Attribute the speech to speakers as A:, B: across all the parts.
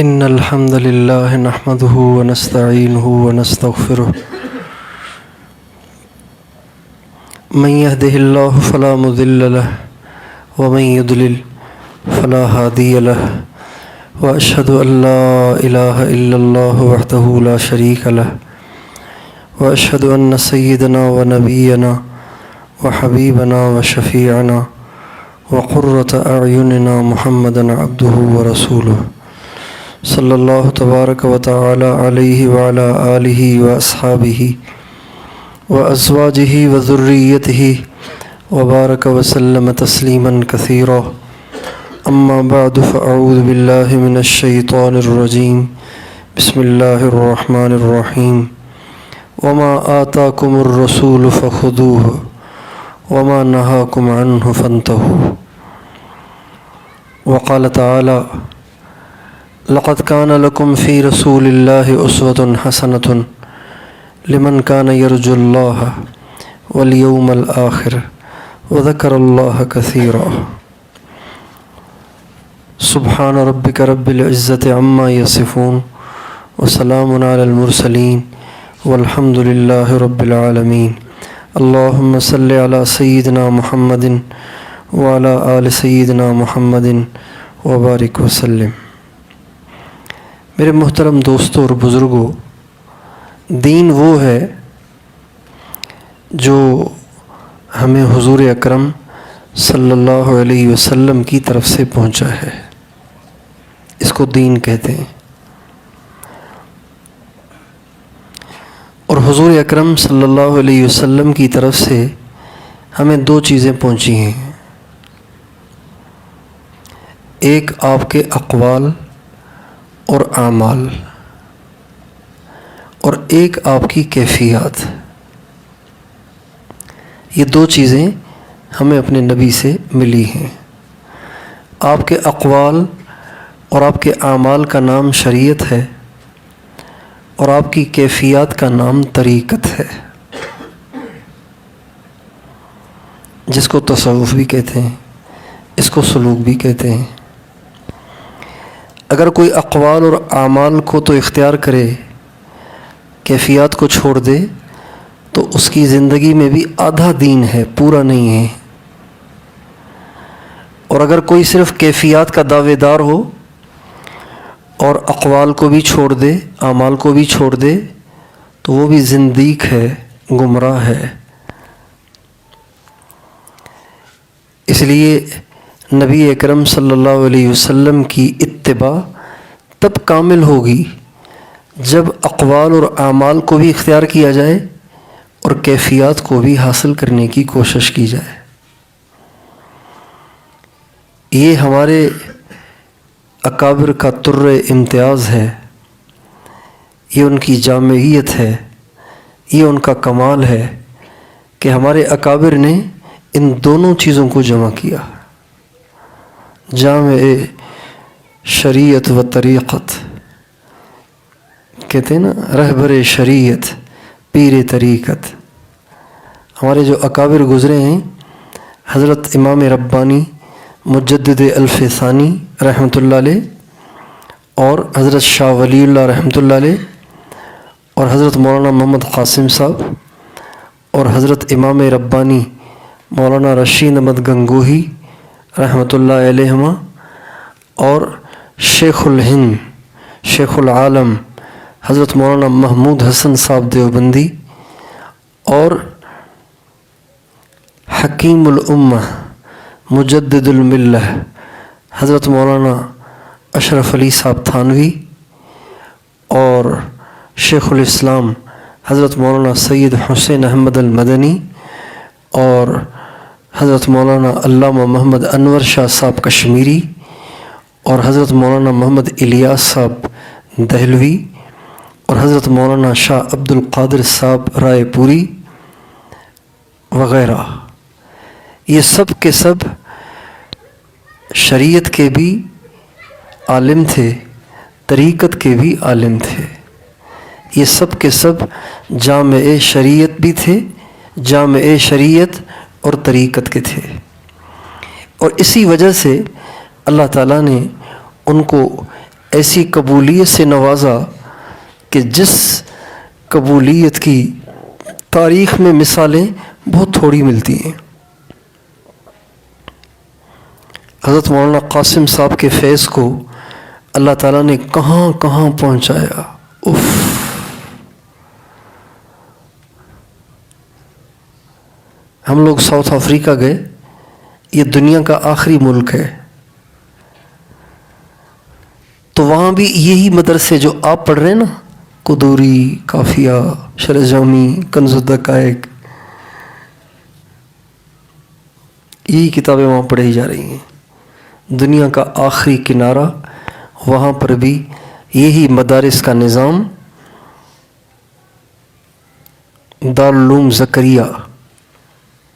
A: إن الحمد لله نحمده ونستعينه ونستغفره من يهده الله فلا مضل له ومن يضلل فلا هادي له وأشهد أن لا إله إلا الله وحده لا شريك له وأشهد أن سيدنا ونبينا وحبيبنا وشفيعنا وقرة أعيننا محمدا عبده ورسوله صلی اللہ تبارک و تعالی علیہ وعلی آلہ واصحابہ وازواجہ وذریتہ وبارک وسلم تسلیما کثیرا اما بعد فاعوذ باللہ من الشیطان الرجیم بسم اللہ الرحمن الرحیم وما آتاکم الرسول فخذوہ وما نہاکم عنہ فانتہوا وقال تعالی لقد كان لكم في رسول الله أسوة حسنة لمن كان يرجو الله واليوم الآخر وذكر الله كثيرا سبحان ربك رب العزة عما يصفون وسلام على المرسلين والحمد لله رب العالمين اللهم صل على سيدنا محمد وعلى آل سيدنا محمد وبارك وسلم۔ میرے محترم دوستوں اور بزرگوں، دین وہ ہے جو ہمیں حضور اکرم صلی اللہ علیہ وسلم کی طرف سے پہنچا ہے، اس کو دین کہتے ہیں۔ اور حضور اکرم صلی اللہ علیہ وسلم کی طرف سے ہمیں دو چیزیں پہنچی ہیں، ایک آپ کے اقوال اور اعمال، اور ایک آپ کی کیفیات۔ یہ دو چیزیں ہمیں اپنے نبی سے ملی ہیں۔ آپ کے اقوال اور آپ کے اعمال کا نام شریعت ہے، اور آپ کی کیفیات کا نام طریقت ہے، جس کو تصوف بھی کہتے ہیں، اس کو سلوک بھی کہتے ہیں۔ اگر کوئی اقوال اور اعمال کو تو اختیار کرے، کیفیات کو چھوڑ دے، تو اس کی زندگی میں بھی آدھا دین ہے، پورا نہیں ہے۔ اور اگر کوئی صرف کیفیات کا دعوے دار ہو اور اقوال کو بھی چھوڑ دے، اعمال کو بھی چھوڑ دے، تو وہ بھی زندیق ہے، گمراہ ہے۔ اس لیے نبی اکرم صلی اللہ علیہ وسلم کی اتباع تب کامل ہوگی جب اقوال اور اعمال کو بھی اختیار کیا جائے اور کیفیات کو بھی حاصل کرنے کی کوشش کی جائے۔ یہ ہمارے اکابر کا طر امتیاز ہے، یہ ان کی جامعیت ہے، یہ ان کا کمال ہے کہ ہمارے اکابر نے ان دونوں چیزوں کو جمع کیا۔ جامع شریعت و طریقت، کہتے ہیں نا، رہبر شریعت پیر طریقت۔ ہمارے جو اکابر گزرے ہیں، حضرت امام ربانی مجدد الف ثانی رحمۃ اللہ علیہ، اور حضرت شاہ ولی اللہ رحمۃ اللہ علیہ، اور حضرت مولانا محمد قاسم صاحب، اور حضرت امام ربانی مولانا رشید احمد گنگوہی رحمۃ اللہ علیہما، اور شیخ الہند شیخ العالم حضرت مولانا محمود حسن صاحب دیوبندی، اور حکیم الامہ مجدد الملہ حضرت مولانا اشرف علی صاحب تھانوی، اور شیخ الاسلام حضرت مولانا سید حسین احمد المدنی، اور حضرت مولانا علامہ محمد انور شاہ صاحب کشمیری، اور حضرت مولانا محمد الیاس صاحب دہلوی، اور حضرت مولانا شاہ عبد القادر صاحب رائے پوری وغیرہ۔ یہ سب کے سب شریعت کے بھی عالم تھے، طریقت کے بھی عالم تھے۔ یہ سب کے سب جامع شریعت بھی تھے، جامع شریعت اور طریقت کے تھے۔ اور اسی وجہ سے اللہ تعالیٰ نے ان کو ایسی قبولیت سے نوازا کہ جس قبولیت کی تاریخ میں مثالیں بہت تھوڑی ملتی ہیں۔ حضرت مولانا قاسم صاحب کے فیض کو اللہ تعالیٰ نے کہاں کہاں پہنچایا۔ ہم لوگ ساؤتھ افریقہ گئے، یہ دنیا کا آخری ملک ہے، تو وہاں بھی یہی مدرسے جو آپ پڑھ رہے ہیں نا، قدوری، کافیہ، شرح جامی، کنز الدقائق، یہی کتابیں وہاں پڑھی جا رہی ہیں۔ دنیا کا آخری کنارہ، وہاں پر بھی یہی مدارس کا نظام، دارالعلوم زکریا،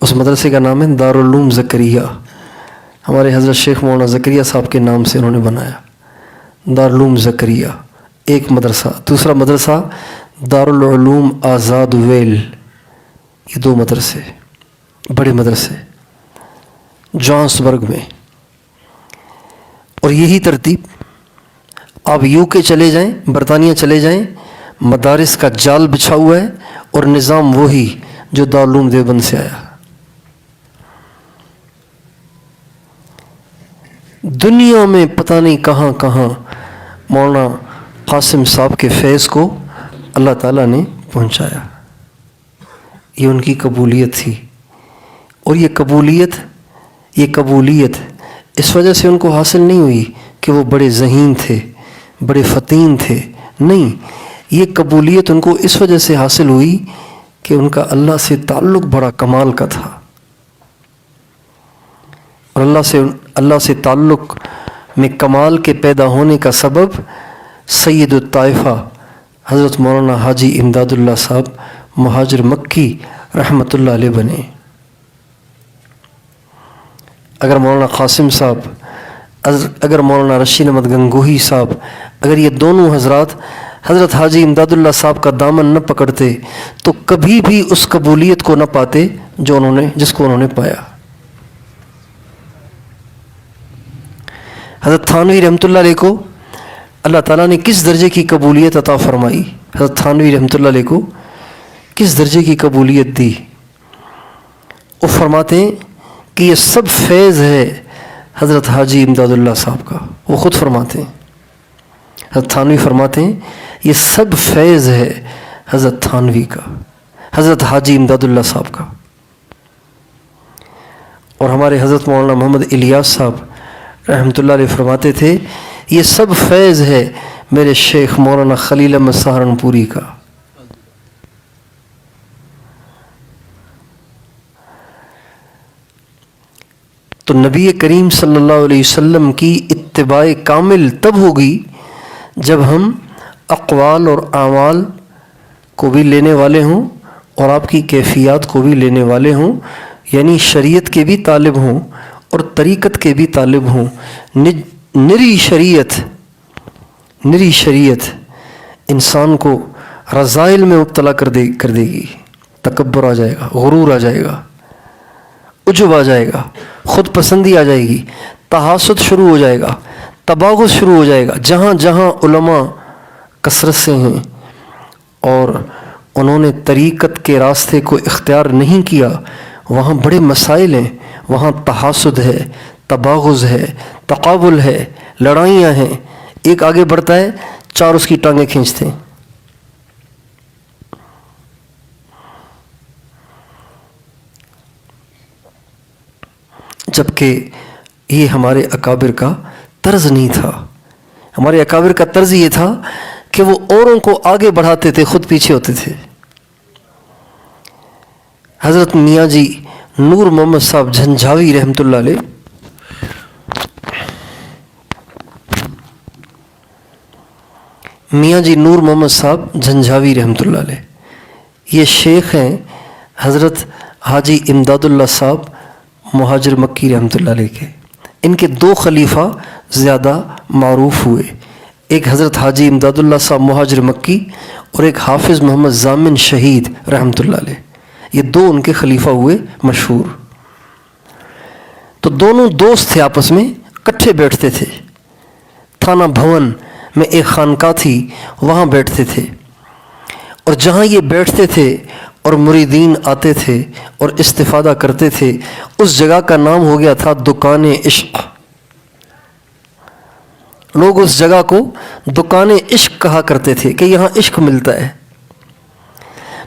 A: اس مدرسے کا نام ہے دارالعلوم زکریا، ہمارے حضرت شیخ مولانا زکریا صاحب کے نام سے انہوں نے بنایا دارالعلوم زکریا، ایک مدرسہ۔ دوسرا مدرسہ دارالعلوم آزاد ویل، یہ دو مدرسے بڑے مدرسے جوہانسبرگ میں۔ اور یہی ترتیب آپ یو کے چلے جائیں، برطانیہ چلے جائیں، مدارس کا جال بچھا ہوا ہے اور نظام وہی جو دارالعلوم دیوبند سے آیا۔ دنیا میں پتہ نہیں کہاں کہاں مولانا قاسم صاحب کے فیض کو اللہ تعالیٰ نے پہنچایا۔ یہ ان کی قبولیت تھی، اور یہ قبولیت اس وجہ سے ان کو حاصل نہیں ہوئی کہ وہ بڑے ذہین تھے، بڑے فطین تھے، نہیں، یہ قبولیت ان کو اس وجہ سے حاصل ہوئی کہ ان کا اللہ سے تعلق بڑا کمال کا تھا، اور اللہ سے تعلق میں کمال کے پیدا ہونے کا سبب سید الطائفہ حضرت مولانا حاجی امداد اللہ صاحب مہاجر مکی رحمۃ اللہ علیہ بنے۔ اگر مولانا قاسم صاحب، اگر مولانا رشید احمد گنگوہی صاحب، اگر یہ دونوں حضرات حضرت حاجی امداد اللہ صاحب کا دامن نہ پکڑتے تو کبھی بھی اس قبولیت کو نہ پاتے جس کو انہوں نے پایا۔ حضرت تھانوی رحمۃ اللہ علیہ کو اللہ تعالیٰ نے کس درجے کی قبولیت عطا فرمائی؟ حضرت تھانوی رحمۃ اللہ علیہ کو کس درجے کی قبولیت دی؟ وہ فرماتے ہیں کہ یہ سب فیض ہے حضرت حاجی امداد اللہ صاحب کا۔ وہ خود فرماتے ہیں، حضرت تھانوی فرماتے ہیں یہ سب فیض ہے حضرت تھانوی کا، حضرت حاجی امداد اللہ صاحب کا۔ اور ہمارے حضرت مولانا محمد الیاس صاحب رحمۃ اللہ علیہ فرماتے تھے یہ سب فیض ہے میرے شیخ مولانا خلیل احمد سہارنپوری کا۔ تو نبی کریم صلی اللہ علیہ وسلم کی اتباع کامل تب ہوگی جب ہم اقوال اور اعمال کو بھی لینے والے ہوں اور آپ کی کیفیات کو بھی لینے والے ہوں، یعنی شریعت کے بھی طالب ہوں اور طریقت کے بھی طالب ہوں۔ نری شریعت انسان کو رذائل میں مبتلا کر دے گی، تکبر آ جائے گا، غرور آ جائے گا، عجب آ جائے گا، خود پسندی آ جائے گی، تحاسد شروع ہو جائے گا، تباغض شروع ہو جائے گا۔ جہاں جہاں علماء کثرت سے ہیں اور انہوں نے طریقت کے راستے کو اختیار نہیں کیا، وہاں بڑے مسائل ہیں، وہاں تحاسد ہے، تباغض ہے، تقابل ہے، لڑائیاں ہیں، ایک آگے بڑھتا ہے، چار اس کی ٹانگیں کھینچتے ہیں۔ جبکہ یہ ہمارے اکابر کا طرز نہیں تھا۔ ہمارے اکابر کا طرز یہ تھا کہ وہ اوروں کو آگے بڑھاتے تھے، خود پیچھے ہوتے تھے۔ حضرت میاں جی نور محمد صاحب جھنجھاوی رحمۃ اللہ علیہ، میاں جی نور محمد صاحب جھنجھاوی رحمۃ اللہ علیہ، یہ شیخ ہیں حضرت حاجی امداد اللہ صاحب مہاجر مکی رحمۃ اللہ علیہ کے۔ ان کے دو خلیفہ زیادہ معروف ہوئے، ایک حضرت حاجی امداد اللہ صاحب مہاجر مکی اور ایک حافظ محمد ضامن شہید رحمۃ اللہ علیہ، یہ دو ان کے خلیفہ ہوئے مشہور۔ تو دونوں دوست تھے، آپس میں کٹھے بیٹھتے تھے، تھانہ بھون میں ایک خانقاہ تھی، وہاں بیٹھتے تھے، اور جہاں یہ بیٹھتے تھے اور مریدین آتے تھے اور استفادہ کرتے تھے، اس جگہ کا نام ہو گیا تھا دکان عشق۔ لوگ اس جگہ کو دکان عشق کہا کرتے تھے کہ یہاں عشق ملتا ہے۔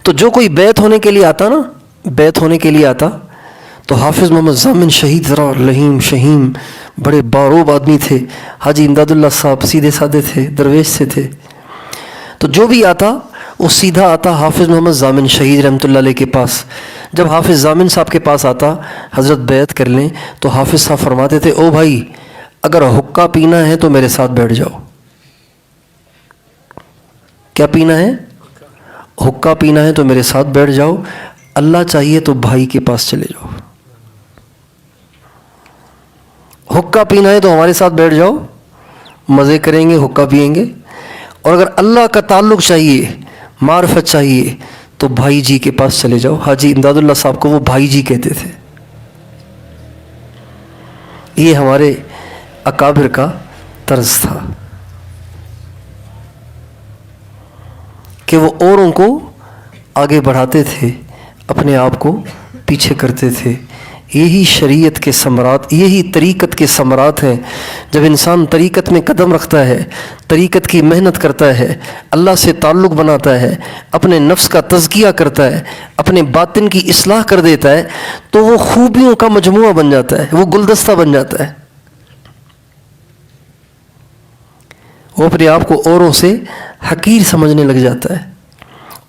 A: تو جو کوئی بیعت ہونے کے لیے آتا نا، بیعت ہونے کے لیے آتا، تو حافظ محمد ضامن شہید ذرا لہیم شہیم بڑے باروب آدمی تھے، حاجی امداد اللہ صاحب سیدھے سادے تھے، درویش سے تھے، تو جو بھی آتا وہ سیدھا آتا حافظ محمد ضامن شہید رحمۃ اللہ علیہ کے پاس۔ جب حافظ ضامن صاحب کے پاس آتا، حضرت بیعت کر لیں، تو حافظ صاحب فرماتے تھے او بھائی اگر حقہ پینا ہے تو میرے ساتھ بیٹھ جاؤ۔ کیا پینا ہے؟ حقہ پینا ہے تو میرے ساتھ بیٹھ جاؤ، اللہ چاہیے تو بھائی کے پاس چلے جاؤ۔ حقہ پینا ہے تو ہمارے ساتھ بیٹھ جاؤ، مزے کریں گے، حقہ پئیں گے، اور اگر اللہ کا تعلق چاہیے، معرفت چاہیے، تو بھائی جی کے پاس چلے جاؤ۔ حاجی امداد اللہ صاحب کو وہ بھائی جی کہتے تھے۔ یہ ہمارے اکابر کا طرز تھا کہ وہ اوروں کو آگے بڑھاتے تھے، اپنے آپ کو پیچھے کرتے تھے۔ یہی شریعت کے ثمرات، یہی طریقت کے ثمرات ہیں۔ جب انسان طریقت میں قدم رکھتا ہے، طریقت کی محنت کرتا ہے، اللہ سے تعلق بناتا ہے، اپنے نفس کا تزکیہ کرتا ہے، اپنے باطن کی اصلاح کر دیتا ہے، تو وہ خوبیوں کا مجموعہ بن جاتا ہے، وہ گلدستہ بن جاتا ہے۔ وہ اپنے آپ کو اوروں سے حقیر سمجھنے لگ جاتا ہے،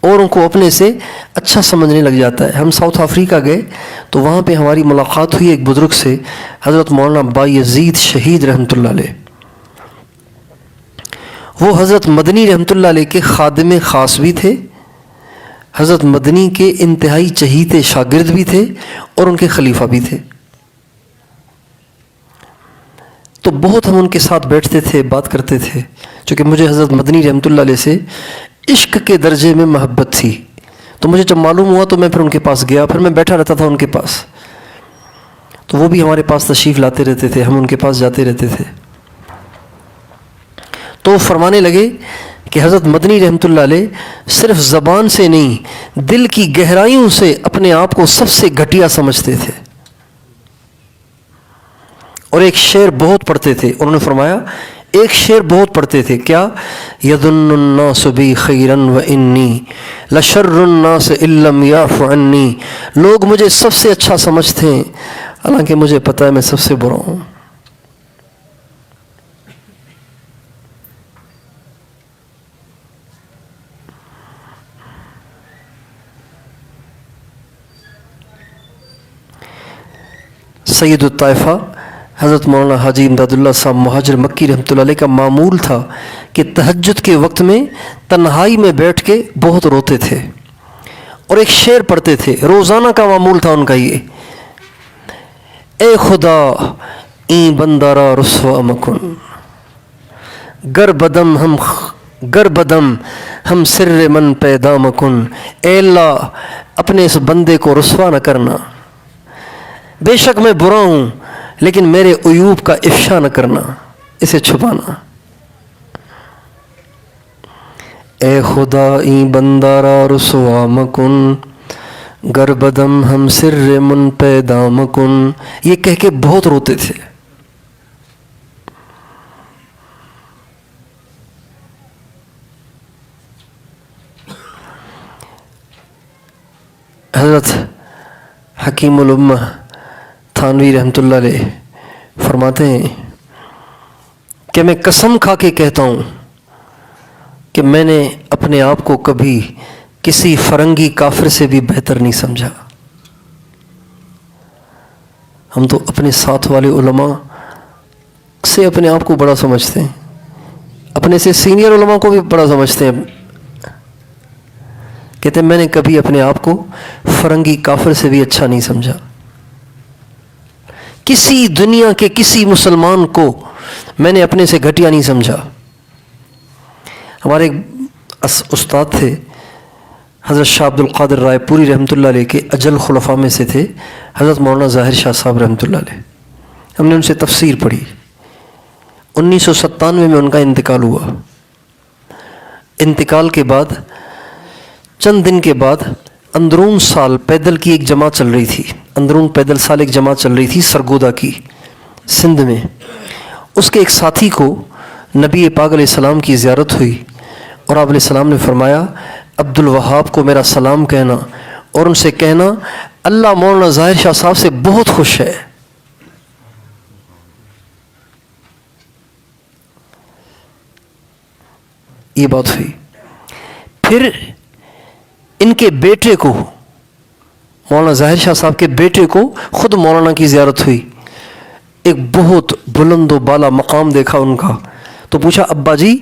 A: اوروں کو اپنے سے اچھا سمجھنے لگ جاتا ہے۔ ہم ساؤتھ افریقہ گئے تو وہاں پہ ہماری ملاقات ہوئی ایک بزرگ سے، حضرت مولانا بایزید شہید رحمۃ اللہ علیہ۔ وہ حضرت مدنی رحمۃ اللہ علیہ کے خادم خاص بھی تھے، حضرت مدنی کے انتہائی چہیتے شاگرد بھی تھے، اور ان کے خلیفہ بھی تھے۔ تو بہت ہم ان کے ساتھ بیٹھتے تھے، بات کرتے تھے، چونکہ مجھے حضرت مدنی رحمۃ اللہ علیہ سے عشق کے درجے میں محبت تھی۔ تو مجھے جب معلوم ہوا تو میں پھر ان کے پاس گیا، پھر میں بیٹھا رہتا تھا ان کے پاس، تو وہ بھی ہمارے پاس تشریف لاتے رہتے تھے، ہم ان کے پاس جاتے رہتے تھے۔ تو وہ فرمانے لگے کہ حضرت مدنی رحمۃ اللہ علیہ صرف زبان سے نہیں، دل کی گہرائیوں سے اپنے آپ کو سب سے گھٹیا سمجھتے تھے، اور ایک شعر بہت پڑھتے تھے۔ انہوں نے فرمایا ایک شعر بہت پڑھتے تھے، کیا؟ یظن الناس بی خیرا وانی لشر الناس ان لم یعف عنی۔ لوگ مجھے سب سے اچھا سمجھتے ہیں، حالانکہ مجھے پتہ ہے میں سب سے برا ہوں۔ سید الطائفہ حضرت مولانا حاجی امداد اللہ صاحب مہاجر مکی رحمۃ اللہ علیہ کا معمول تھا کہ تہجد کے وقت میں تنہائی میں بیٹھ کے بہت روتے تھے اور ایک شعر پڑھتے تھے، روزانہ کا معمول تھا ان کا یہ، اے خدا این بندارا رسوا مکن گر بدم ہم سر من پیدا مکن۔ اے اللہ اپنے اس بندے کو رسوا نہ کرنا، بے شک میں برا ہوں لیکن میرے عیوب کا افشا نہ کرنا، اسے چھپانا۔ اے خدا این بندارا رسوا مکن گر بدم ہم سر من پیدا مکن۔ یہ کہہ کے بہت روتے تھے۔ حضرت حکیم الامہ تھانوی رحمۃ اللہ علیہ فرماتے ہیں کہ میں قسم کھا کے کہتا ہوں کہ میں نے اپنے آپ کو کبھی کسی فرنگی کافر سے بھی بہتر نہیں سمجھا۔ ہم تو اپنے ساتھ والے علماء سے اپنے آپ کو بڑا سمجھتے ہیں، اپنے سے سینئر علماء کو بھی بڑا سمجھتے ہیں۔ کہتے ہیں میں نے کبھی اپنے آپ کو فرنگی کافر سے بھی اچھا نہیں سمجھا، کسی دنیا کے کسی مسلمان کو میں نے اپنے سے گھٹیا نہیں سمجھا۔ ہمارے ایک استاد تھے حضرت شاہ عبد القادر رائے پوری رحمۃ اللہ علیہ کے اجل خلفاء میں سے تھے حضرت مولانا ظاہر شاہ صاحب رحمۃ اللہ علیہ۔ ہم نے ان سے تفسیر پڑھی، 1997 میں ان کا انتقال ہوا۔ انتقال کے بعد چند دن کے بعد اندرون سال پیدل کی ایک جماعت چل رہی تھی، اندرون پیدل سال ایک جماعت چل رہی تھی سرگودا کی، سندھ میں۔ اس کے ایک ساتھی کو نبی پاک علیہ السلام کی زیارت ہوئی اور آپ علیہ السلام نے فرمایا عبد الوہاب کو میرا سلام کہنا اور ان سے کہنا اللہ مولانا ظاہر شاہ صاحب سے بہت خوش ہے۔ یہ بات ہوئی۔ پھر ان کے بیٹے کو، مولانا ظاہر شاہ صاحب کے بیٹے کو خود مولانا کی زیارت ہوئی، ایک بہت بلند و بالا مقام دیکھا ان کا، تو پوچھا ابا جی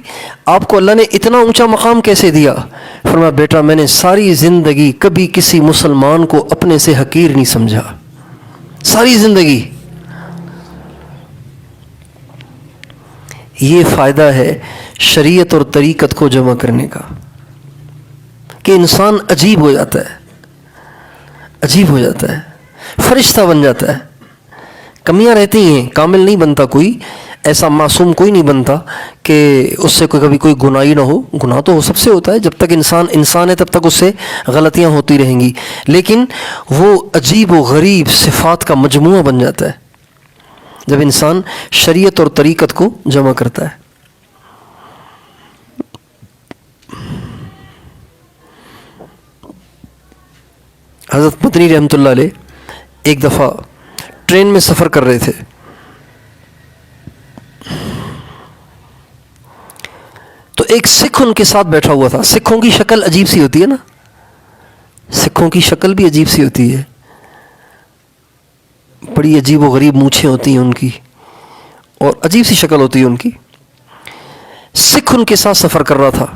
A: آپ کو اللہ نے اتنا اونچا مقام کیسے دیا؟ فرمایا بیٹا میں نے ساری زندگی کبھی کسی مسلمان کو اپنے سے حقیر نہیں سمجھا، ساری زندگی۔ یہ فائدہ ہے شریعت اور طریقت کو جمع کرنے کا کہ انسان عجیب ہو جاتا ہے، عجیب ہو جاتا ہے، فرشتہ بن جاتا ہے۔ کمیاں رہتی ہیں، کامل نہیں بنتا کوئی، ایسا معصوم کوئی نہیں بنتا کہ اس سے کبھی کوئی گناہ ہی نہ ہو۔ گناہ تو سب سے ہوتا ہے، جب تک انسان ہے تب تک اس سے غلطیاں ہوتی رہیں گی، لیکن وہ عجیب و غریب صفات کا مجموعہ بن جاتا ہے جب انسان شریعت اور طریقت کو جمع کرتا ہے۔ حضرت مدنی رحمۃ اللہ علیہ ایک دفعہ ٹرین میں سفر کر رہے تھے، تو ایک سکھ ان کے ساتھ بیٹھا ہوا تھا۔ سکھوں کی شکل عجیب سی ہوتی ہے نا، سکھوں کی شکل بھی عجیب سی ہوتی ہے، بڑی عجیب و غریب مونچھیں ہوتی ہیں ان کی اور عجیب سی شکل ہوتی ہے ان کی۔ سکھ ان کے ساتھ سفر کر رہا تھا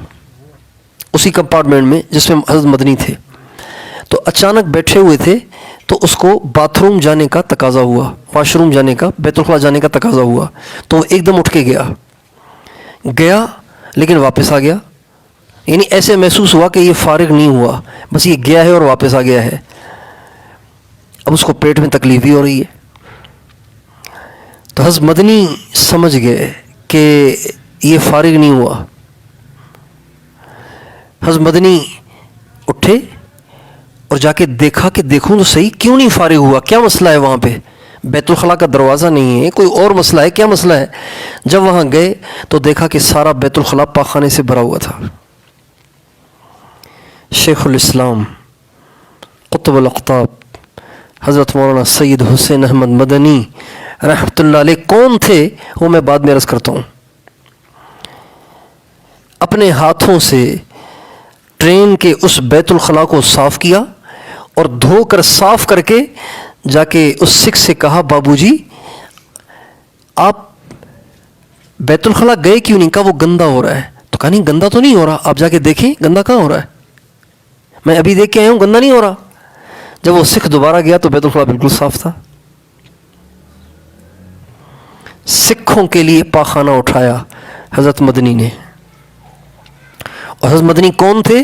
A: اسی کمپارٹمنٹ میں جس میں حضرت مدنی تھے، تو اچانک بیٹھے ہوئے تھے تو اس کو باتھ روم جانے کا تقاضا ہوا، واش روم جانے کا، بیت الخلاء جانے کا تقاضا ہوا، تو وہ ایک دم اٹھ کے گیا لیکن واپس آ گیا، یعنی ایسے محسوس ہوا کہ یہ فارغ نہیں ہوا، بس یہ گیا ہے اور واپس آ گیا ہے۔ اب اس کو پیٹ میں تکلیف بھی ہو رہی ہے، تو حضرت مدنی سمجھ گئے کہ یہ فارغ نہیں ہوا۔ حضرت مدنی اٹھے اور جا کے دیکھا کہ دیکھوں تو صحیح کیوں نہیں فارغ ہوا، کیا مسئلہ ہے وہاں پہ؟ بیت الخلاء کا دروازہ نہیں ہے، کوئی اور مسئلہ ہے، کیا مسئلہ ہے؟ جب وہاں گئے تو دیکھا کہ سارا بیت الخلاء پاخانے سے بھرا ہوا تھا۔ شیخ الاسلام قطب الاقطاب حضرت مولانا سید حسین احمد مدنی رحمۃ اللہ علیہ کون تھے وہ میں بعد میں عرض کرتا ہوں۔ اپنے ہاتھوں سے ٹرین کے اس بیت الخلاء کو صاف کیا اور دھو کر صاف کر کے جا کے اس سکھ سے کہا بابو جی آپ بیت الخلاء گئے کیوں نہیں؟ کہا وہ گندا ہو رہا ہے۔ تو کہا نہیں گندا تو نہیں ہو رہا، آپ جا کے دیکھیں گندا کہاں ہو رہا ہے، میں ابھی دیکھ کے آیا ہوں گندا نہیں ہو رہا۔ جب وہ سکھ دوبارہ گیا تو بیت الخلاء بالکل صاف تھا۔ سکھوں کے لیے پاخانہ اٹھایا حضرت مدنی نے، اور حضرت مدنی کون تھے؟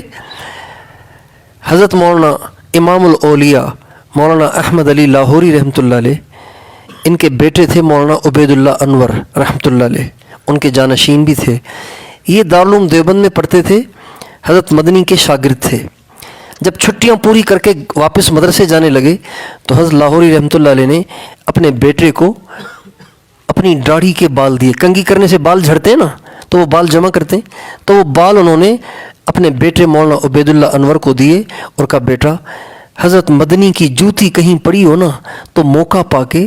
A: حضرت مولانا امام الاولیاء مولانا احمد علی لاہوری رحمۃ اللہ علیہ، ان کے بیٹے تھے مولانا عبید اللہ انور رحمۃ اللہ علیہ، ان کے جانشین بھی تھے۔ یہ دارالعلوم دیوبند میں پڑھتے تھے، حضرت مدنی کے شاگرد تھے۔ جب چھٹیاں پوری کر کے واپس مدرسے جانے لگے تو حضرت لاہوری رحمۃ اللہ علیہ نے اپنے بیٹے کو اپنی داڑھی کے بال دیے، کنگھی کرنے سے بال جھڑتے ہیں نا تو وہ بال جمع کرتے ہیں، تو وہ بال انہوں نے اپنے بیٹے مولانا عبید اللہ انور کو دیے اور کہا بیٹا حضرت مدنی کی جوتی کہیں پڑی ہو نا تو موقع پا کے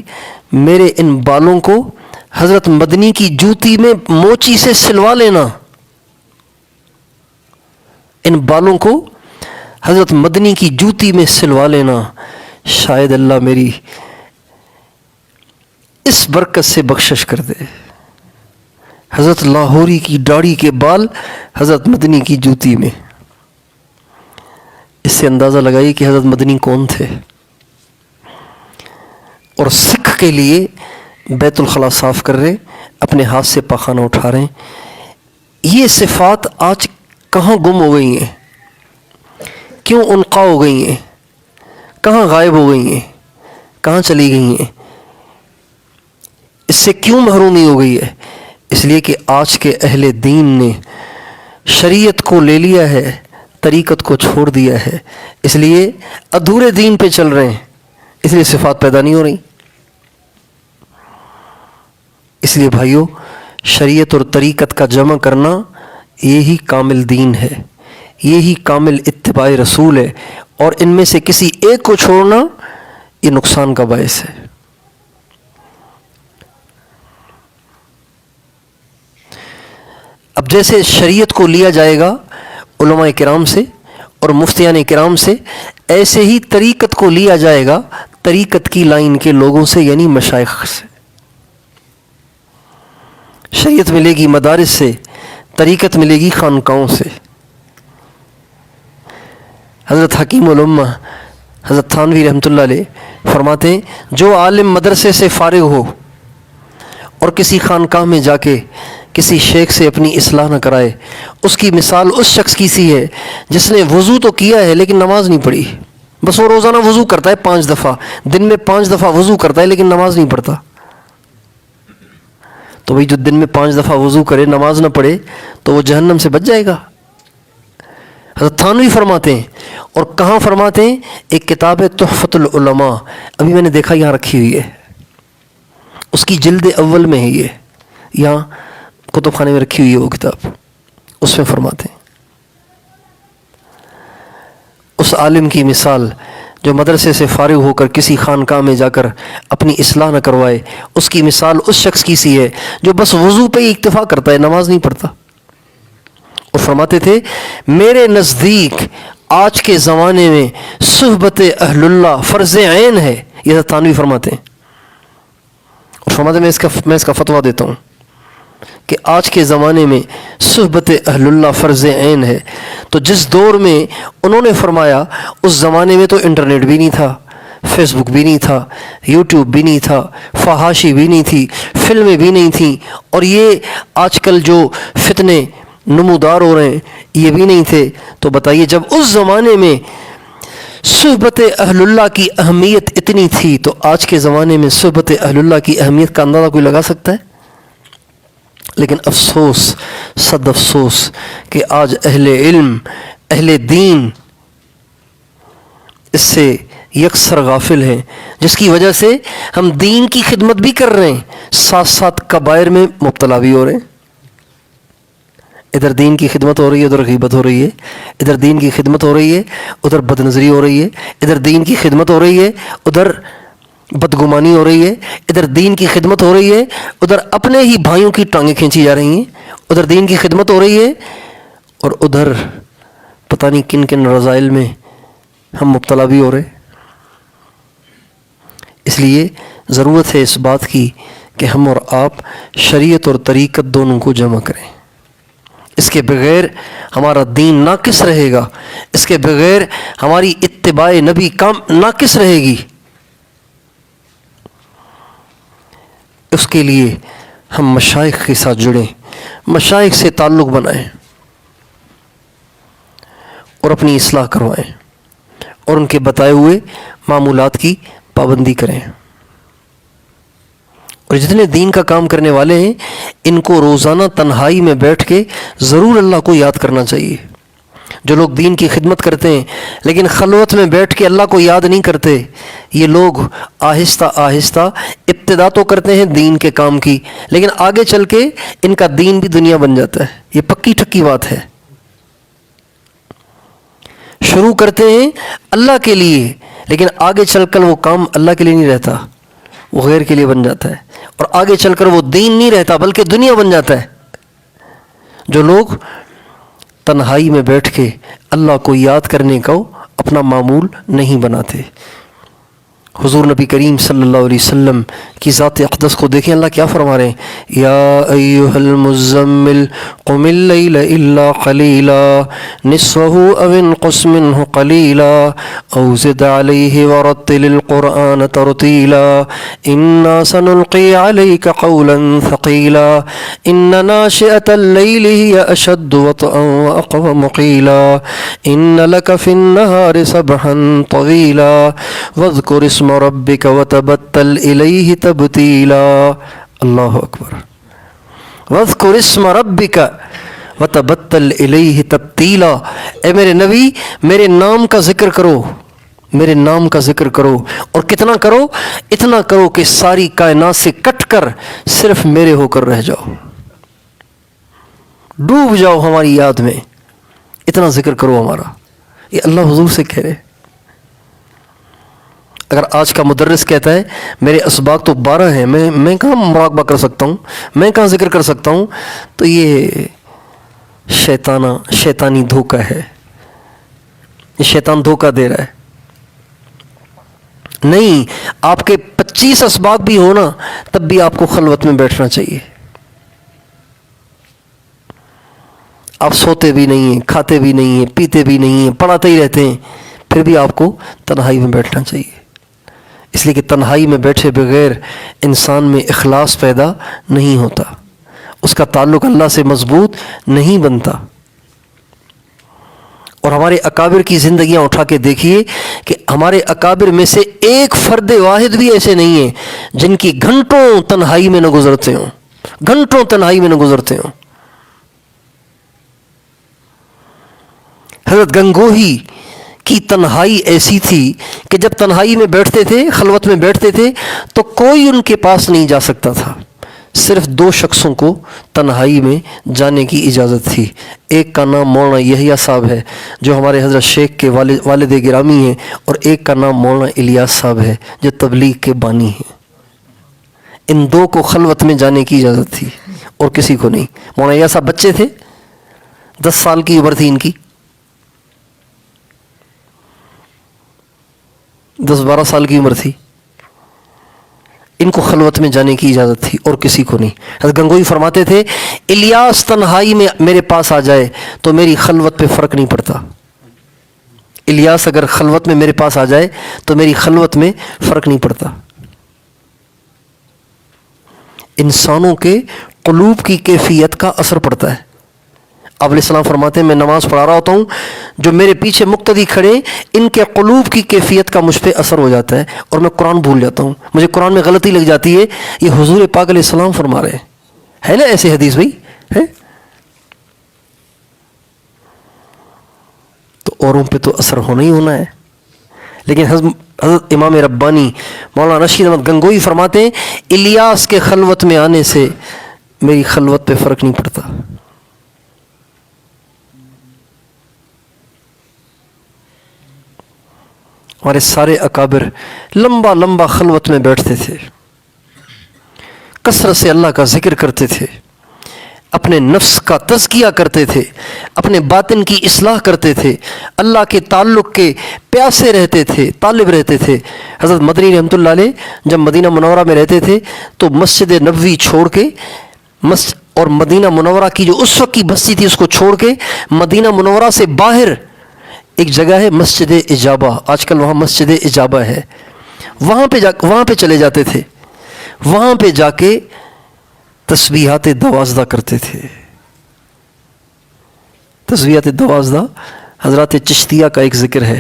A: میرے ان بالوں کو حضرت مدنی کی جوتی میں موچی سے سلوا لینا، ان بالوں کو حضرت مدنی کی جوتی میں سلوا لینا، شاید اللہ میری اس برکت سے بخشش کر دے۔ حضرت لاہوری کی داڑھی کے بال حضرت مدنی کی جوتی میں، اس سے اندازہ لگائیے کہ حضرت مدنی کون تھے۔ اور سکھ کے لیے بیت الخلاء صاف کر رہے، اپنے ہاتھ سے پاخانہ اٹھا رہے ہیں۔ یہ صفات آج کہاں گم ہو گئی ہیں؟ کیوں انقا ہو گئی ہیں؟ کہاں غائب ہو گئی ہیں؟ کہاں چلی گئی ہیں؟ اس سے کیوں محرومی ہو گئی ہے؟ اس لیے کہ آج کے اہل دین نے شریعت کو لے لیا ہے، طریقت کو چھوڑ دیا ہے، اس لیے ادھورے دین پہ چل رہے ہیں، اس لیے صفات پیدا نہیں ہو رہی۔ اس لیے بھائیو، شریعت اور طریقت کا جمع کرنا یہی کامل دین ہے، یہی کامل اتباع رسول ہے، اور ان میں سے کسی ایک کو چھوڑنا یہ نقصان کا باعث ہے۔ اب جیسے شریعت کو لیا جائے گا علماء کرام سے اور مفتیان کرام سے، ایسے ہی طریقت کو لیا جائے گا طریقت کی لائن کے لوگوں سے، یعنی مشائخ سے۔ شریعت ملے گی مدارس سے، طریقت ملے گی خانقاہوں سے۔ حضرت حکیم الامہ حضرت تھانوی رحمۃ اللہ علیہ فرماتے ہیں، جو عالم مدرسے سے فارغ ہو اور کسی خانقاہ میں جا کے کسی شیخ سے اپنی اصلاح نہ کرائے، اس کی مثال اس شخص کی سی ہے جس نے وضو تو کیا ہے لیکن نماز نہیں پڑھی۔ بس وہ روزانہ وضو کرتا ہے 5 دفعہ، دن میں 5 دفعہ وضو کرتا ہے لیکن نماز نہیں پڑھتا۔ تو بھئی جو دن میں 5 دفعہ وضو کرے، نماز نہ پڑھے، تو وہ جہنم سے بچ جائے گا۔ حضرت تھانوی فرماتے ہیں، اور کہاں فرماتے ہیں؟ ایک کتاب ہے تحفۃ العلماء، ابھی میں نے دیکھا یہاں رکھی ہوئی ہے، اس کی جلد اول میں ہے، یہ یہاں کتب خانے میں رکھی ہوئی ہے وہ کتاب، اس میں فرماتے ہیں اس عالم کی مثال جو مدرسے سے فارغ ہو کر کسی خانقاہ میں جا کر اپنی اصلاح نہ کروائے، اس کی مثال اس شخص کی سی ہے جو بس وضو پہ ہی اکتفا کرتا ہے، نماز نہیں پڑھتا۔ اور فرماتے تھے، میرے نزدیک آج کے زمانے میں صحبت اہل اللہ فرض عین ہے، یہ تھانوی فرماتے ہیں۔ اور فرماتے ہیں، میں اس کا فتویٰ دیتا ہوں کہ آج کے زمانے میں صحبت اہل اللہ فرض عین ہے۔ تو جس دور میں انہوں نے فرمایا، اس زمانے میں تو انٹرنیٹ بھی نہیں تھا، فیس بک بھی نہیں تھا، یوٹیوب بھی نہیں تھا، فحاشی بھی نہیں تھی، فلمیں بھی نہیں تھیں، اور یہ آج کل جو فتنے نمودار ہو رہے ہیں یہ بھی نہیں تھے۔ تو بتائیے، جب اس زمانے میں صحبت اہل اللہ کی اہمیت اتنی تھی، تو آج کے زمانے میں صحبت اہل اللہ کی اہمیت کا اندازہ کوئی لگا سکتا ہے؟ لیکن افسوس، صد افسوس کہ آج اہل علم، اہل دین اس سے یکسر غافل ہیں، جس کی وجہ سے ہم دین کی خدمت بھی کر رہے ہیں، ساتھ ساتھ کبائر میں مبتلا بھی ہو رہے ہیں۔ ادھر دین کی خدمت ہو رہی ہے، ادھر غیبت ہو رہی ہے، ادھر دین کی خدمت ہو رہی ہے، ادھر بدنظری ہو رہی ہے، ادھر دین کی خدمت ہو رہی ہے، ادھر بدگمانی ہو رہی ہے، ادھر دین کی خدمت ہو رہی ہے، ادھر اپنے ہی بھائیوں کی ٹانگیں کھینچی جا رہی ہیں، ادھر دین کی خدمت ہو رہی ہے، اور ادھر پتہ نہیں کن کن رذائل میں ہم مبتلا بھی ہو رہے۔ اس لیے ضرورت ہے اس بات کی کہ ہم اور آپ شریعت اور طریقت دونوں کو جمع کریں۔ اس کے بغیر ہمارا دین ناقص رہے گا، اس کے بغیر ہماری اتباع نبی کام ناقص رہے گی۔ اس کے لیے ہم مشائخ کے ساتھ جڑیں، مشائخ سے تعلق بنائیں اور اپنی اصلاح کروائیں، اور ان کے بتائے ہوئے معمولات کی پابندی کریں۔ اور جتنے دین کا کام کرنے والے ہیں، ان کو روزانہ تنہائی میں بیٹھ کے ضرور اللہ کو یاد کرنا چاہیے۔ جو لوگ دین کی خدمت کرتے ہیں لیکن خلوت میں بیٹھ کے اللہ کو یاد نہیں کرتے، یہ لوگ آہستہ آہستہ ابتدا تو کرتے ہیں دین کے کام کی، لیکن آگے چل کے ان کا دین بھی دنیا بن جاتا ہے۔ یہ پکی ٹھکی بات ہے۔ شروع کرتے ہیں اللہ کے لیے، لیکن آگے چل کر وہ کام اللہ کے لیے نہیں رہتا، وہ غیر کے لیے بن جاتا ہے، اور آگے چل کر وہ دین نہیں رہتا بلکہ دنیا بن جاتا ہے۔ جو لوگ تنہائی میں بیٹھ کے اللہ کو یاد کرنے کو اپنا معمول نہیں بناتے۔ حضور نبی کریم صلی اللہ علیہ وسلم کی ذات اقدس کو دیکھیں، اللہ کیا فرما رہے ہیں؟ یا ایھا المزمل قم اللیل الا قلیلا نصفہ او انقص منہ قلیلا او زد علیہ ورتل القرآن ترتیلا انا سنلقی علیک قولا ثقیلا ان ناشئۃ اللیل ہی اشد وطئا واقوم قیلا ان لک فی النہار سبحا طویلا واذکر اسم ربک وتبتل الیہ تبتیلا۔ اللہ اکبر۔ واذکر اسم ربک، وتبتل الیہ تبتیلا، اے میرے نبی میرے نام کا ذکر کرو، میرے نام کا ذکر کرو، اور کتنا کرو؟ اتنا کرو کہ ساری کائنات سے کٹ کر صرف میرے ہو کر رہ جاؤ، ڈوب جاؤ ہماری یاد میں، اتنا ذکر کرو ہمارا۔ یہ اللہ حضور سے کہہ رہے۔ اگر آج کا مدرس کہتا ہے میرے اسباق تو 12 ہیں، میں کہاں مراقبہ کر سکتا ہوں، میں کہاں ذکر کر سکتا ہوں، تو یہ شیطانی دھوکہ ہے، یہ شیطان دھوکہ دے رہا ہے۔ نہیں، آپ کے 25 اسباق بھی ہونا تب بھی آپ کو خلوت میں بیٹھنا چاہیے۔ آپ سوتے بھی نہیں ہیں، کھاتے بھی نہیں ہیں، پیتے بھی نہیں ہیں، پڑھاتے ہی رہتے ہیں، پھر بھی آپ کو تنہائی میں بیٹھنا چاہیے، اس لیے کہ تنہائی میں بیٹھے بغیر انسان میں اخلاص پیدا نہیں ہوتا، اس کا تعلق اللہ سے مضبوط نہیں بنتا۔ اور ہمارے اکابر کی زندگیاں اٹھا کے دیکھیے کہ ہمارے اکابر میں سے ایک فرد واحد بھی ایسے نہیں ہیں جن کی گھنٹوں تنہائی میں نہ گزرتے ہوں، گھنٹوں تنہائی میں نہ گزرتے ہوں۔ حضرت گنگوہی کی تنہائی ایسی تھی کہ جب تنہائی میں بیٹھتے تھے، خلوت میں بیٹھتے تھے، تو کوئی ان کے پاس نہیں جا سکتا تھا، صرف 2 شخصوں کو تنہائی میں جانے کی اجازت تھی۔ ایک کا نام مولانا یحییٰ صاحب ہے جو ہمارے حضرت شیخ کے والد گرامی ہیں، اور ایک کا نام مولانا الیاس صاحب ہے جو تبلیغ کے بانی ہیں۔ ان 2 کو خلوت میں جانے کی اجازت تھی اور کسی کو نہیں۔ مولانا الیاس صاحب بچے تھے، 10 سال کی عمر تھی ان کی، 10-12 سال کی عمر تھی، ان کو خلوت میں جانے کی اجازت تھی اور کسی کو نہیں۔ حضرت گنگوئی فرماتے تھے الیاس تنہائی میں میرے پاس آ جائے تو میری خلوت پہ فرق نہیں پڑتا، الیاس اگر خلوت میں میرے پاس آ جائے تو میری خلوت میں فرق نہیں پڑتا۔ انسانوں کے قلوب کی کیفیت کا اثر پڑتا ہے۔ آپ علیہ السلام فرماتے ہیں میں نماز پڑھا رہا ہوتا ہوں، جو میرے پیچھے مقتدی کھڑے ان کے قلوب کی کیفیت کا مجھ پہ اثر ہو جاتا ہے اور میں قرآن بھول جاتا ہوں، مجھے قرآن میں غلطی لگ جاتی ہے۔ یہ حضور پاک علیہ السلام فرما رہے ہیں، ہے نا ایسے حدیث بھائی ہے؟ تو اوروں پہ تو اثر ہونا ہی ہونا ہے۔ لیکن حضرت امام ربانی مولانا رشید احمد گنگوئی فرماتے ہیں الیاس کے خلوت میں آنے سے میری خلوت پہ فرق نہیں پڑتا۔ ہمارے سارے اکابر لمبا لمبا خلوت میں بیٹھتے تھے، کثرت سے اللہ کا ذکر کرتے تھے، اپنے نفس کا تزکیہ کرتے تھے، اپنے باطن کی اصلاح کرتے تھے، اللہ کے تعلق کے پیاسے رہتے تھے، طالب رہتے تھے۔ حضرت مدنی رحمۃ اللہ علیہ جب مدینہ منورہ میں رہتے تھے تو مسجد نبوی چھوڑ کے اور مدینہ منورہ کی جو اس وقت کی بستی تھی اس کو چھوڑ کے مدینہ منورہ سے باہر ایک جگہ ہے مسجد اجابہ، آج کل وہاں مسجد اجابہ ہے، وہاں پہ چلے جاتے تھے، وہاں پہ جا کے تسبیحات 12 کرتے تھے۔ تسبیحات 12 حضرات چشتیہ کا ایک ذکر ہے،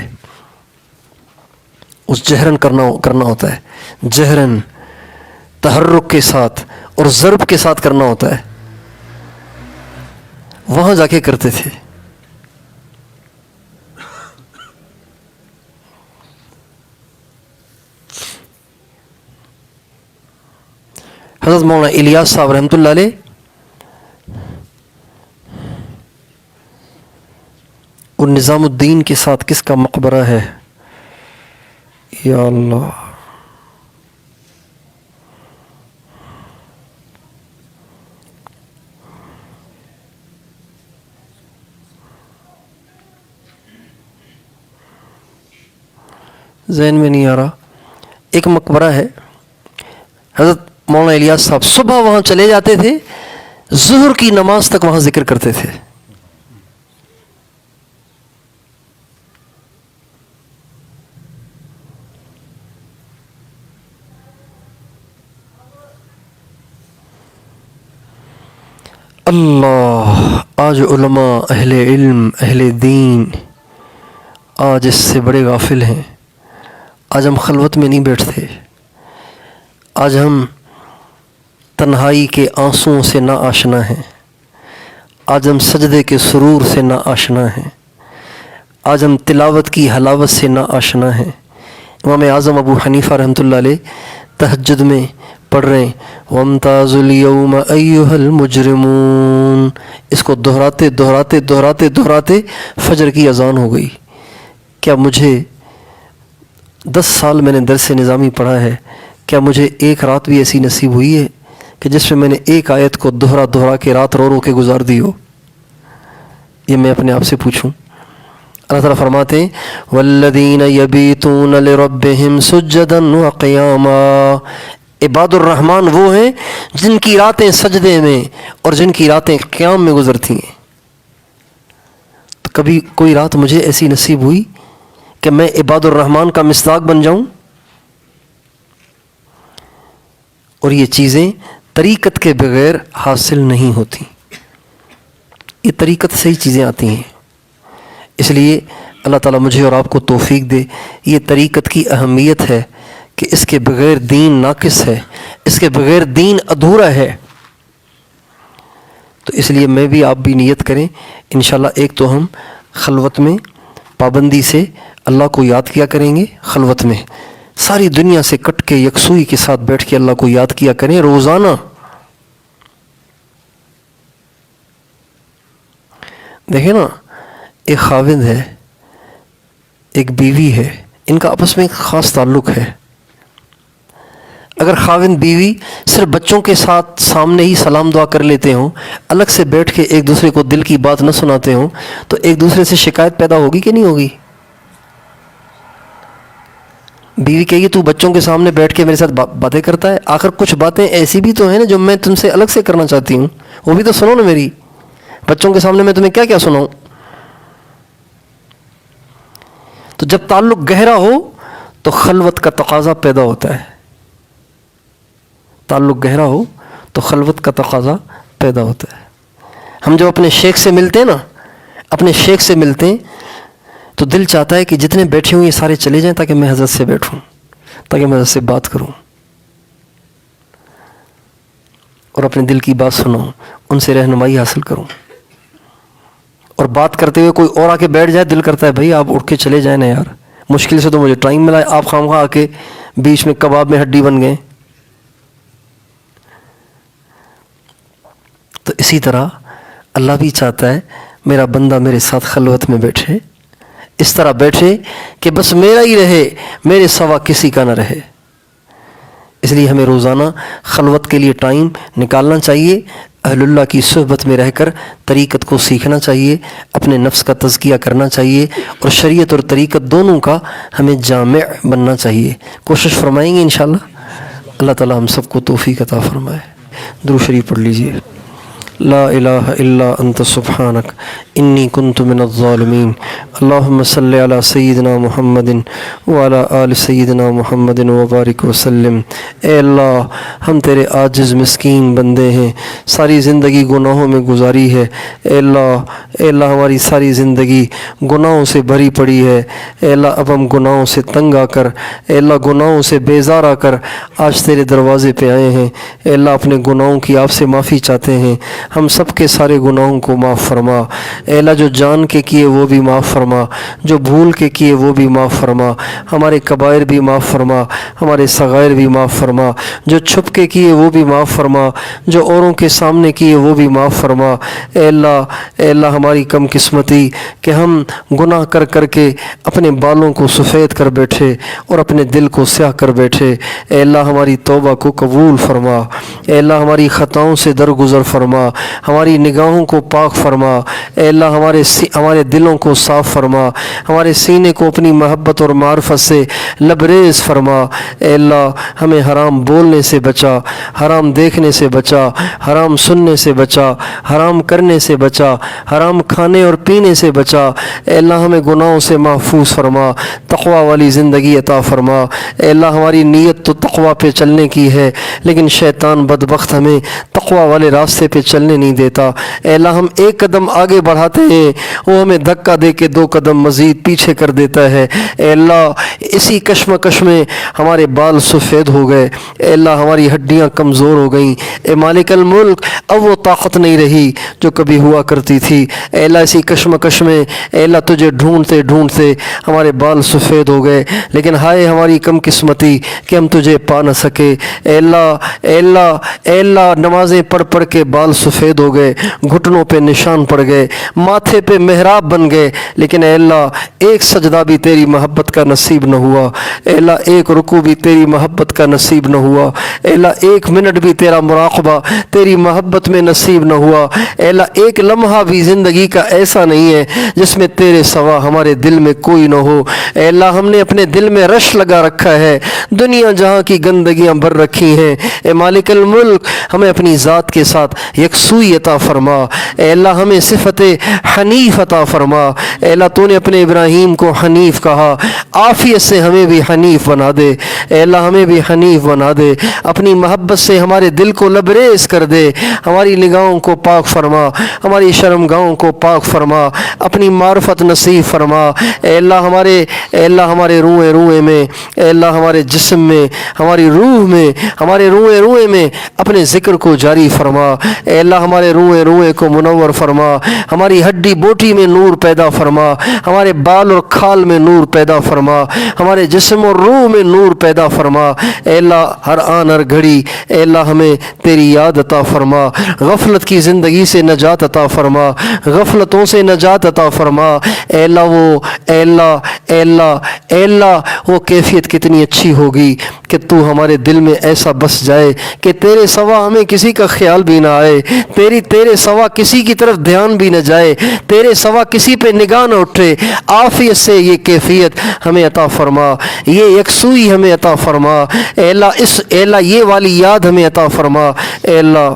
A: اس جہرن کرنا ہوتا ہے، جہرن تحرک کے ساتھ اور ضرب کے ساتھ کرنا ہوتا ہے، وہاں جا کے کرتے تھے۔ حضرت مولانا الیاس صاحب رحمۃ اللہ علیہ اور نظام الدین کے ساتھ کس کا مقبرہ ہے؟ یا اللہ، ذہن میں نہیں آ رہا۔ ایک مقبرہ ہے، حضرت مولانا الیاس صاحب صبح وہاں چلے جاتے تھے، ظہر کی نماز تک وہاں ذکر کرتے تھے۔ اللہ، آج علماء، اہل علم، اہل دین آج اس سے بڑے غافل ہیں۔ آج ہم خلوت میں نہیں بیٹھتے، آج ہم تنہائی کے آنسوؤں سے نا آشنا ہیں، آج ہم سجدے کے سرور سے نا آشنا ہیں، آج ہم تلاوت کی حلاوت سے نا آشنا ہیں۔ امام اعظم ابو حنیفہ رحمۃ اللہ علیہ تہجد میں پڑھ رہے ہیں وَامْتَازُوا الْيَوْمَ أَيُّهَا الْمُجْرِمُونَ، اس کو دہراتے دہراتے دہراتے دہراتے فجر کی اذان ہو گئی۔ کیا مجھے 10 سال میں نے درس نظامی پڑھا ہے، کیا مجھے ایک رات بھی ایسی نصیب ہوئی ہے کہ جس میں نے ایک آیت کو دہرا دہرا کے رات رو رو کے گزار دی ہو؟ یہ میں اپنے آپ سے پوچھوں۔ اللہ تعالیٰ فرماتے ہیں وَالَّذِينَ يَبِيتُونَ لِرَبِّهِمْ سُجَّدًا وَقِيَامًا، عباد الرحمن وہ ہیں جن کی راتیں سجدے میں اور جن کی راتیں قیام میں گزرتی ہیں۔ تو کبھی کوئی رات مجھے ایسی نصیب ہوئی کہ میں عباد الرحمن کا مصداق بن جاؤں؟ اور یہ چیزیں طریقت کے بغیر حاصل نہیں ہوتی، یہ طریقت سے ہی چیزیں آتی ہیں۔ اس لیے اللہ تعالیٰ مجھے اور آپ کو توفیق دے۔ یہ طریقت کی اہمیت ہے کہ اس کے بغیر دین ناقص ہے، اس کے بغیر دین ادھورا ہے۔ تو اس لیے میں بھی آپ بھی نیت کریں انشاءاللہ، ایک تو ہم خلوت میں پابندی سے اللہ کو یاد کیا کریں گے، خلوت میں ساری دنیا سے کٹ کے یکسوئی کے ساتھ بیٹھ کے اللہ کو یاد کیا کریں روزانہ۔ دیکھیں نا، ایک خاوند ہے، ایک بیوی ہے، ان کا آپس میں ایک خاص تعلق ہے۔ اگر خاوند بیوی صرف بچوں کے ساتھ سامنے ہی سلام دعا کر لیتے ہوں، الگ سے بیٹھ کے ایک دوسرے کو دل کی بات نہ سناتے ہوں، تو ایک دوسرے سے شکایت پیدا ہوگی کہ نہیں ہوگی؟ بیوی کہے گی تو بچوں کے سامنے بیٹھ کے میرے ساتھ باتیں کرتا ہے، آخر کچھ باتیں ایسی بھی تو ہیں نا جو میں تم سے الگ سے کرنا چاہتی ہوں، وہ بھی تو سنو نا میری، بچوں کے سامنے میں تمہیں کیا کیا سناؤں؟ تو جب تعلق گہرا ہو تو خلوت کا تقاضا پیدا ہوتا ہے، تعلق گہرا ہو تو خلوت کا تقاضا پیدا ہوتا ہے۔ ہم جب اپنے شیخ سے ملتے ہیں نا، اپنے شیخ سے ملتے ہیں تو دل چاہتا ہے کہ جتنے بیٹھے ہوئے یہ سارے چلے جائیں تاکہ میں حضرت سے بیٹھوں، تاکہ میں حضرت سے بات کروں اور اپنے دل کی بات سنوں، ان سے رہنمائی حاصل کروں۔ اور بات کرتے ہوئے کوئی اور آ کے بیٹھ جائے، دل کرتا ہے بھائی آپ اٹھ کے چلے جائیں نا یار، مشکل سے تو مجھے ٹائم ملا ہے، آپ خامخواہ آ کے بیچ میں کباب میں ہڈی بن گئے۔ تو اسی طرح اللہ بھی چاہتا ہے میرا بندہ میرے ساتھ خلوت میں بیٹھے، اس طرح بیٹھے کہ بس میرا ہی رہے، میرے سوا کسی کا نہ رہے۔ اس لیے ہمیں روزانہ خلوت کے لیے ٹائم نکالنا چاہیے، اہل اللہ کی صحبت میں رہ کر طریقت کو سیکھنا چاہیے، اپنے نفس کا تزکیہ کرنا چاہیے، اور شریعت اور طریقت دونوں کا ہمیں جامع بننا چاہیے۔ کوشش فرمائیں گے انشاءاللہ، اللہ تعالی ہم سب کو توفیق عطا فرمائے۔ درود شریف پڑھ لیجئے۔ لا الہ الا انت سبحانک انی کنت من الظالمین، اللہم صلی علی سیدنا محمد وعلی آل سیدنا محمد وبارک وسلم۔ اے اللہ، ہم تیرے عاجز مسکین بندے ہیں، ساری زندگی گناہوں میں گزاری ہے۔ اے اللہ ہماری ساری زندگی گناہوں سے بھری پڑی ہے۔ اے اللہ اب ہم گناہوں سے تنگ آ کر، اے اللہ گناہوں سے بیزار آ کر آج تیرے دروازے پہ آئے ہیں۔ اے اللہ اپنے گناہوں کی آپ سے معافی چاہتے ہیں، ہم سب کے سارے گناہوں کو معاف فرما۔ اے اللہ جو جان کے کیے وہ بھی معاف فرما، جو بھول کے کیے وہ بھی معاف فرما، ہمارے کبائر بھی معاف فرما، ہمارے صغائر بھی معاف فرما، جو چھپ کے کیے وہ بھی معاف فرما، جو اوروں کے سامنے کیے وہ بھی معاف فرما۔ اے اللہ ہماری کم قسمتی کہ ہم گناہ کر کر کے اپنے بالوں کو سفید کر بیٹھے اور اپنے دل کو سیاہ کر بیٹھے۔ اے اللہ ہماری توبہ کو قبول فرما۔ اے اللہ ہماری خطاؤں سے درگزر فرما، ہماری نگاہوں کو پاک فرما۔ اے اللہ ہمارے دلوں کو صاف فرما، ہمارے سینے کو اپنی محبت اور معرفت سے لبریز فرما۔ اے اللہ ہمیں حرام بولنے سے بچا، حرام دیکھنے سے بچا، حرام سننے سے بچا، حرام کرنے سے بچا، حرام کھانے اور پینے سے بچا۔ اے اللہ ہمیں گناہوں سے محفوظ فرما، تقوی والی زندگی عطا فرما۔ اے اللہ ہماری نیت تو تقوی پہ چلنے کی ہے، لیکن شیطان بدبخت ہمیں تقوی والے راستے پہ چلنے چلنے نہیں دیتا۔ اے اللہ ہم ایک قدم آگے بڑھاتے ہیں، وہ ہمیں دھکا دے کے 2 قدم مزید پیچھے کر دیتا ہے۔ اے اللہ اسی کشمکش میں ہمارے بال سفید ہو گئے، اے اللہ ہماری ہڈیاں کمزور ہو گئیں، اے مالک الملک اب وہ طاقت نہیں رہی جو کبھی ہوا کرتی تھی۔ اے اللہ اسی کشمکش میں اے اللہ تجھے ڈھونڈتے ڈھونڈتے ہمارے بال سفید ہو گئے، لیکن ہائے ہماری کم قسمتی کہ ہم تجھے پا نہ سکے۔ اے اللہ اے اللہ اے اللہ نمازیں پڑھ پڑھ کے بال سفید ہو گئے، گھٹنوں پہ نشان پڑ گئے، ماتھے پہ محراب بن گئے، لیکن اے اللہ ایک سجدہ بھی تیری محبت کا نصیب نہ ہوا۔ اے اللہ ایک رکوع بھی تیری محبت کا نصیب نہ ہوا۔ اے اللہ 1 منٹ بھی تیرا مراقبہ تیری محبت میں نصیب نہ ہوا۔ اے اللہ ایک لمحہ بھی زندگی کا ایسا نہیں ہے جس میں تیرے سوا ہمارے دل میں کوئی نہ ہو۔ اے اللہ ہم نے اپنے دل میں رش لگا رکھا ہے، دنیا جہاں کی گندگیاں بھر رکھی ہیں۔ اے مالک الملک ہمیں اپنی ذات کے ساتھ یکسوئی عطا فرما۔ اے اللہ ہمیں صفت حنیف عطا فرما۔ اے اللہ تو نے اپنے ابراہیم کو حنیف کہا، عافیت سے ہمیں بھی حنیف بنا دے۔ اے اللہ ہمیں بھی حنیف بنا دے، اپنی محبت سے ہمارے دل کو لبریز کر دے، ہماری نگاہوں کو پاک فرما، ہماری شرمگاہوں کو پاک فرما، اپنی معرفت نصیب فرما۔ اے اللہ ہمارے روئے میں، اے اللہ ہمارے جسم میں، ہماری روح میں، ہمارے روئے میں اپنے ذکر کو جاری فرما۔ اے اللہ ہمارے روئے کو منور فرما، ہماری ہڈی بوٹی میں نور پیدا فرما، ہمارے بال اور کھال میں نور پیدا فرما، ہمارے جسم اور روح میں نور پیدا فرما۔ اے اللہ ہر آن ہر گھڑی اے اللہ ہمیں تیری یاد عطا فرما، غفلت کی زندگی سے نجات عطا فرما، غفلتوں سے نجات عطا فرما۔ اے اللہ وہ کیفیت کتنی اچھی ہوگی کہ تو ہمارے دل میں ایسا بس جائے کہ تیرے سوا ہمیں کسی کا خیال بھی نہ آئے، تیرے سوا کسی کی طرف دھیان بھی نہ جائے، تیرے سوا کسی پہ نگاہ نہ اٹھے۔ عافیت سے یہ کیفیت ہمیں عطا فرما، یہ یکسوئی ہمیں عطا فرما۔ اے اللہ یہ والی یاد ہمیں عطا فرما۔ اے اللہ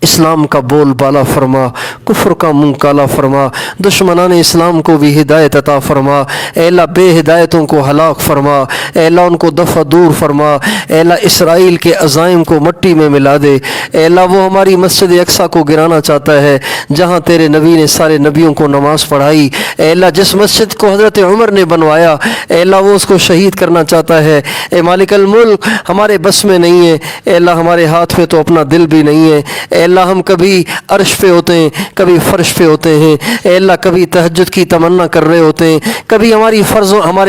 A: اسلام کا بول بالا فرما، کفر کا منہ کالا فرما، دشمنان اسلام کو بھی ہدایت عطا فرما۔ اے اللہ بے ہدایتوں کو ہلاک فرما، اے اللہ ان کو دفع دور فرما۔ اے اللہ اسرائیل کے عزائم کو مٹی میں ملا دے۔ اے اللہ وہ ہماری مسجد اقصیٰ کو گرانا چاہتا ہے جہاں تیرے نبی نے سارے نبیوں کو نماز پڑھائی۔ اے اللہ جس مسجد کو حضرت عمر نے بنوایا، اے اللہ وہ اس کو شہید کرنا چاہتا ہے۔ اے مالک الملک ہمارے بس میں نہیں ہے، اے اللہ ہمارے ہاتھ میں تو اپنا دل بھی نہیں ہے۔ اے اللہ ہم کبھی عرش پہ ہوتے ہیں، کبھی فرش پہ ہوتے ہیں، اے اللہ کبھی تہجد کی تمنا کر رہے ہوتے ہیں، کبھی ہمارے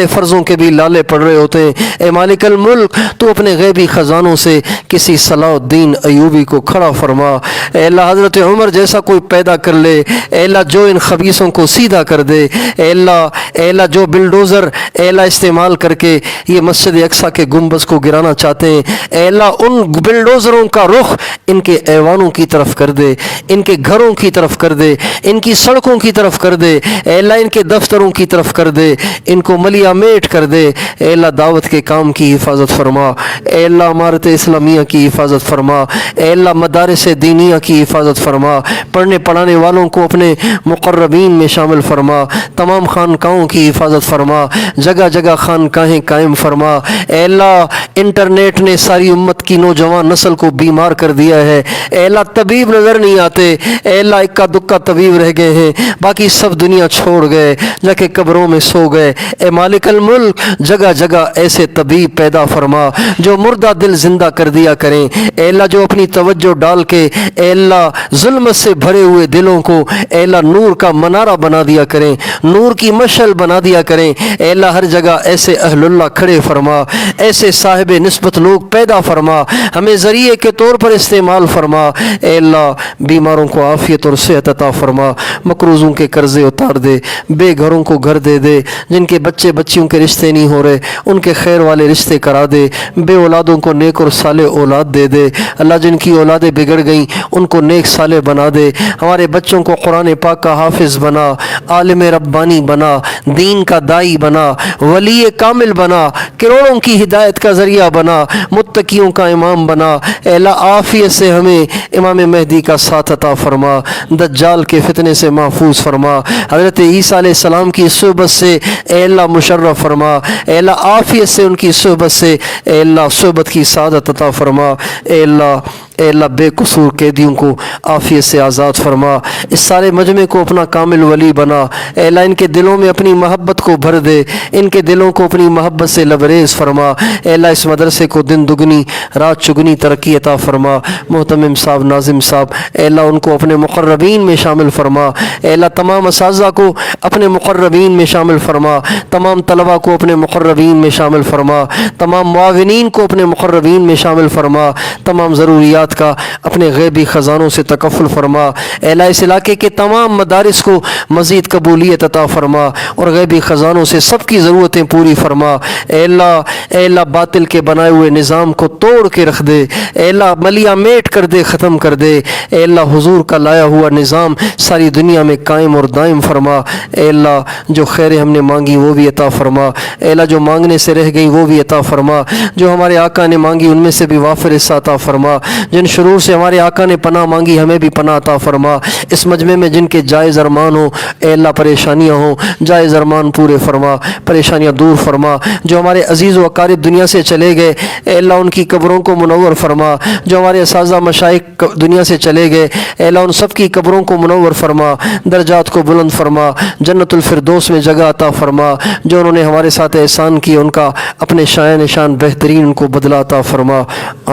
A: فرضوں کے بھی لالے پڑ رہے ہوتے ہیں۔ اے مالک الملک تو اپنے غیبی خزانوں سے کسی صلاح الدین ایوبی کو کھڑا فرما۔ اے اللہ حضرت عمر جیسا کوئی پیدا کر لے، اے اللہ جو ان خبیثوں کو سیدھا کر دے۔ اے اللہ جو بلڈوزر اے اللہ استعمال کر کے یہ مسجد اقصیٰ کے گنبد کو گرانا چاہتے ہیں، اے اللہ ان بلڈوزروں کا رخ ان کے ایوانوں کی طرف کر دے، ان کے گھروں کی طرف کر دے، ان کی سڑکوں کی طرف کر دے، اے اللہ ان کے دفتروں کی طرف کر دے، ان کو ملیا میٹ کر دے۔ اے اللہ دعوت کے کام کی حفاظت فرما، اے اللہ امارت اسلامیہ کی حفاظت فرما، اے اللہ مدارس دینیہ کی حفاظت فرما، پڑھنے پڑھانے والوں کو اپنے مقربین میں شامل فرما، تمام خانقاہوں کی حفاظت فرما، جگہ جگہ خانقاہیں قائم فرما۔ اے اللہ انٹرنیٹ نے ساری امت کی نوجوان نسل کو بیمار کر دیا ہے، اے اللہ طبیب نظر نہیں آتے، اے اللہ اکا دکا طبیب رہ گئے ہیں، باقی سب دنیا چھوڑ گئے، جا کے قبروں میں سو گئے۔ اے مالک الملک جگہ جگہ ایسے طبیب پیدا فرما جو مردہ دل زندہ کر دیا کریں، اے اللہ جو اپنی توجہ ڈال کے اے اللہ ظلمت سے بھرے ہوئے دلوں کو اے اللہ نور کا منارہ بنا دیا کریں، نور کی مشعل بنا دیا کریں۔ اے اللہ ہر جگہ ایسے اہل اللہ کھڑے فرما، ایسے صاحب نسبت لوگ پیدا فرما، ہمیں ذریعے کے طور پر استعمال فرما۔ اے اللہ بیماروں کو عافیت اور صحت عطا فرما، مقروضوں کے قرضے اتار دے، بے گھروں کو گھر دے دے، جن کے بچیوں کے رشتے نہیں ہو رہے ان کے خیر والے رشتے کرا دے، بے اولادوں کو نیک اور صالح اولاد دے دے اللہ، جن کی اولادیں بگڑ گئیں ان کو نیک صالح بنا دے، ہمارے بچوں کو قرآن پاک کا حافظ بنا، عالم ربانی بنا، دین کا دائی بنا، ولی کامل بنا، کروڑوں کی ہدایت کا ذریعہ بنا، متقیوں کا امام بنا۔ اے اللہ عافیت سے ہمیں امام مہدی کا ساتھ عطا فرما، دجال کے فتنے سے محفوظ فرما، حضرت عیسیٰ علیہ السلام کی صحبت سے اے اللہ مشرف فرما، اے اللہ عافیت سے ان کی صحبت سے اے اللہ صحبت کی سعادت عطا فرما۔ اے اللہ اے اللہ بے قصور قیدیوں کو عافیت سے آزاد فرما، اس سارے مجمع کو اپنا کامل ولی بنا، اے اللہ ان کے دلوں میں اپنی محبت کو بھر دے، ان کے دلوں کو اپنی محبت سے لبریز فرما، اے اللہ اس مدرسے کو دن دگنی رات چگنی ترقی عطا فرما۔ محتمم صاحب، ناظم صاحب، اے اللہ ان کو اپنے مقربین میں شامل فرما، اے اللہ تمام اساتذہ کو اپنے مقربین میں شامل فرما، تمام طلبہ کو اپنے مقربین میں شامل فرما، تمام معاونین کو اپنے مقربین میں شامل فرما، تمام ضروریات کا اپنے غیبی خزانوں سے تکفل فرما، اے اللہ اس علاقے کے تمام مدارس کو مزید قبولیت عطا فرما اور غیبی خزانوں سے سب کی ضرورتیں پوری فرما۔ اے اللہ باطل کے بنائے ہوئے نظام کو توڑ کے رکھ دے، اے اللہ ملیا میٹ کر دے، ختم کر دے، اے اللہ حضور کا لایا ہوا نظام ساری دنیا میں قائم اور دائم فرما۔ اے اللہ جو خیریں ہم نے مانگی وہ بھی عطا فرما، اے اللہ جو مانگنے سے رہ گئی وہ بھی عطا فرما، جو ہمارے آقا نے مانگی ان میں سے بھی وافر حصہ عطا فرما، جن شرور سے ہمارے آقا نے پناہ مانگی ہمیں بھی پناہ عطا فرما۔ اس مجمع میں جن کے جائز ارمان ہوں، اے اللہ پریشانیاں ہوں، جائز ارمان پورے فرما، پریشانیاں دور فرما۔ جو ہمارے عزیز و اقارب دنیا سے چلے گئے، اے اللہ ان کی قبروں کو منور فرما۔ جو ہمارے اساتذہ مشائخ دنیا سے چلے گئے، اے اللہ ان سب کی قبروں کو منور فرما، درجات کو بلند فرما، جنت الفردوس میں جگہ عطا فرما۔ جو انہوں نے ہمارے ساتھ احسان کیا ان کا اپنے شایان نشان بہترین ان کو بدلہ عطا فرما۔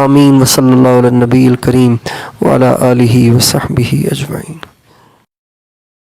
A: آمین۔ وصلی اللہ علی النبی الکریم وعلی آلہ وصحبہ اجمعین۔